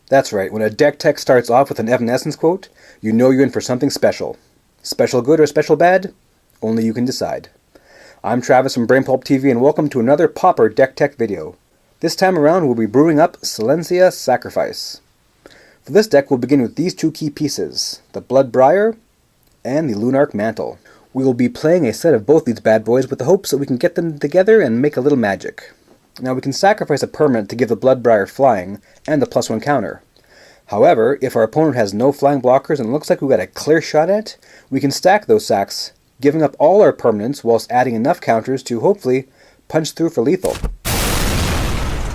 That's right, when a deck tech starts off with an Evanescence quote, you know you're in for something special. Special good or special bad? Only you can decide. I'm Travis from Brainpulp TV and welcome to another Pauper Deck Tech video. This time around we'll be brewing up Selesnya Sacrifice. For this deck we'll begin with these two key pieces, the Blood Briar and the Lunarch Mantle. We will be playing a set of both these bad boys with the hopes that we can get them together and make a little magic. Now we can sacrifice a permanent to give the Blood Briar flying and the +1 counter. However, if our opponent has no flying blockers and it looks like we've got a clear shot at it, we can stack those sacks, giving up all our permanents whilst adding enough counters to hopefully punch through for lethal.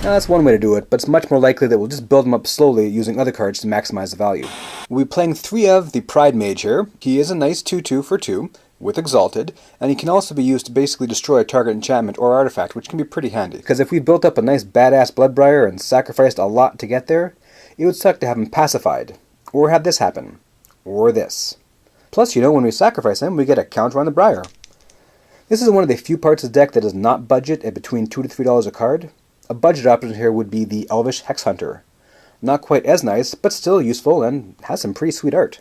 Now that's one way to do it, but it's much more likely that we'll just build them up slowly using other cards to maximize the value. We'll be playing 3 of the Pridemage here. He is a nice 2/2 for 2 with Exalted, and he can also be used to basically destroy a target enchantment or artifact, which can be pretty handy. Because if we built up a nice badass Blood Briar and sacrificed a lot to get there, it would suck to have him pacified, or have this happen, or this. Plus, you know, when we sacrifice him, we get a counter on the Briar. This is one of the few parts of the deck that does not budget at between $2 to $3 a card. A budget option here would be the Elvish Hex Hunter. Not quite as nice, but still useful and has some pretty sweet art.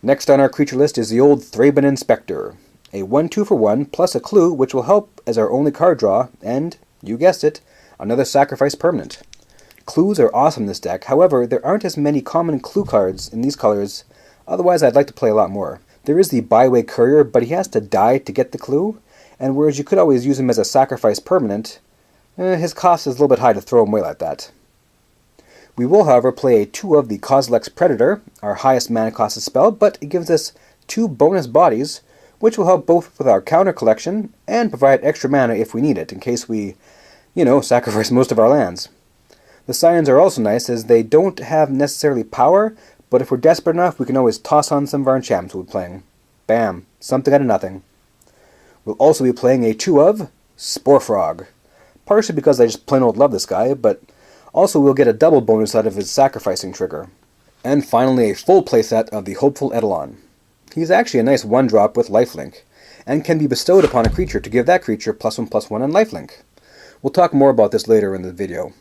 Next on our creature list is the old Thraben Inspector, a 1/2 for 1 plus a clue which will help as our only card draw, and, you guessed it, another sacrifice permanent. Clues are awesome in this deck, however, there aren't as many common clue cards in these colors, otherwise I'd like to play a lot more. There is the Byway Courier, but he has to die to get the clue, and whereas you could always use him as a sacrifice permanent, his cost is a little bit high to throw him away like that. We will, however, play a 2 of the Kozilek's Predator, our highest mana costed spell, but it gives us 2 bonus bodies, which will help both with our counter collection and provide extra mana if we need it, in case we, sacrifice most of our lands. The Scions are also nice, as they don't have necessarily power, but if we're desperate enough, we can always toss on some of our enchantments we're playing. Bam! Something out of nothing. We'll also be playing a 2 of Spore Frog. Partially because I just plain old love this guy, but also we'll get a double bonus out of his sacrificing trigger. And finally a full playset of the Hopeful Edelon. He's actually a nice 1-drop with lifelink, and can be bestowed upon a creature to give that creature +1/+1 and lifelink. We'll talk more about this later in the video.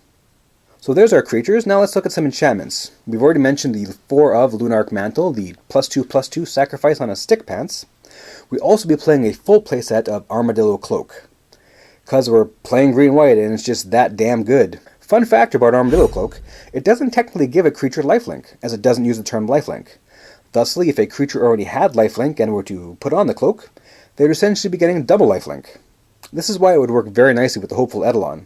So there's our creatures. Now let's look at some enchantments. We've already mentioned the 4 of Lunarch Mantle, the +2/+2 sacrifice on a stick pants. We'll also be playing a full playset of Armadillo Cloak, because we're playing green-white and it's just that damn good. Fun fact about Armadillo Cloak, it doesn't technically give a creature lifelink, as it doesn't use the term lifelink. Thusly, if a creature already had lifelink and were to put on the cloak, they would essentially be getting double lifelink. This is why it would work very nicely with the Hopeful Edelon.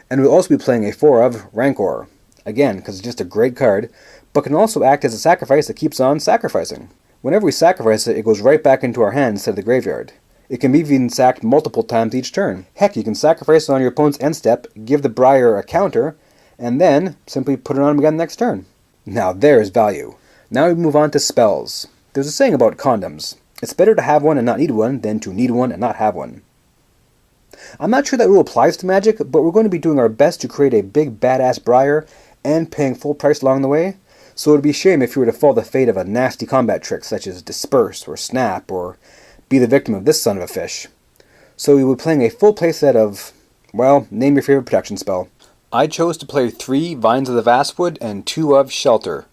And we'll also be playing a 4 of Rancor, again, because it's just a great card, but can also act as a sacrifice that keeps on sacrificing. Whenever we sacrifice it, it goes right back into our hand instead of the graveyard. It can be even sacked multiple times each turn. Heck, you can sacrifice it on your opponent's end step, give the Briar a counter, and then simply put it on him again next turn. Now there's value. Now we move on to spells. There's a saying about condoms. It's better to have one and not need one than to need one and not have one. I'm not sure that rule applies to Magic, but we're going to be doing our best to create a big badass Briar and paying full price along the way, so it would be a shame if you were to fall the fate of a nasty combat trick such as Disperse or Snap or be the victim of this son of a fish. So we will be playing a full playset of, well, name your favorite protection spell. I chose to play 3 Vines of the Vastwood and 2 of Shelter.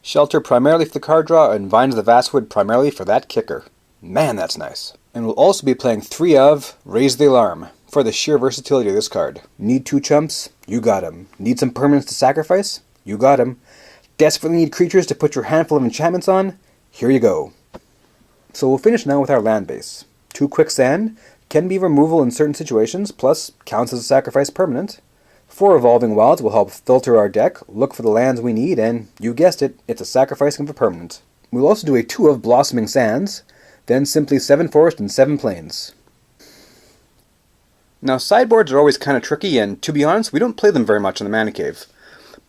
Shelter primarily for the card draw and Vines of the Vastwood primarily for that kicker. Man, that's nice. And we'll also be playing 3 of Raise the Alarm for the sheer versatility of this card. Need 2 chumps? You got 'em. Need some permanents to sacrifice? You got 'em. Desperately need creatures to put your handful of enchantments on? Here you go. So we'll finish now with our land base. 2 Quicksand, can be removal in certain situations, plus counts as a sacrifice permanent. 4 Evolving Wilds will help filter our deck, look for the lands we need, and you guessed it, it's a sacrifice of a permanent. We'll also do a 2 of Blossoming Sands, then simply 7 Forest and 7 Plains. Now sideboards are always kind of tricky, and to be honest, we don't play them very much in the Mana Cave.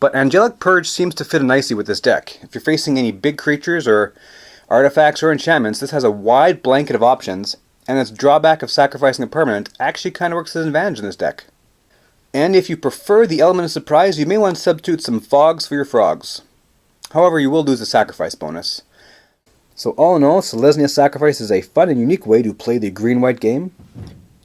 But Angelic Purge seems to fit nicely with this deck. If you're facing any big creatures or artifacts or enchantments, this has a wide blanket of options, and its drawback of sacrificing a permanent actually kind of works as an advantage in this deck. And if you prefer the element of surprise, you may want to substitute some fogs for your frogs. However, you will lose the sacrifice bonus. So all in all, Selesnya Sacrifice is a fun and unique way to play the green-white game.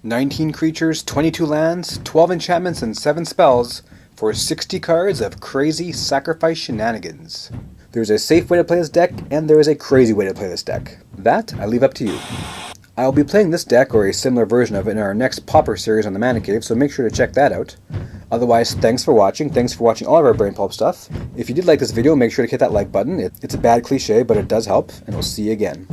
19 creatures, 22 lands, 12 enchantments, and 7 spells for 60 cards of crazy sacrifice shenanigans. There's a safe way to play this deck, and there is a crazy way to play this deck. That, I leave up to you. I'll be playing this deck or a similar version of it in our next Pauper series on the Mana Cave, so make sure to check that out. Otherwise, thanks for watching. Thanks for watching all of our Brain Pulp stuff. If you did like this video, make sure to hit that like button. It's a bad cliche, but it does help, and we'll see you again.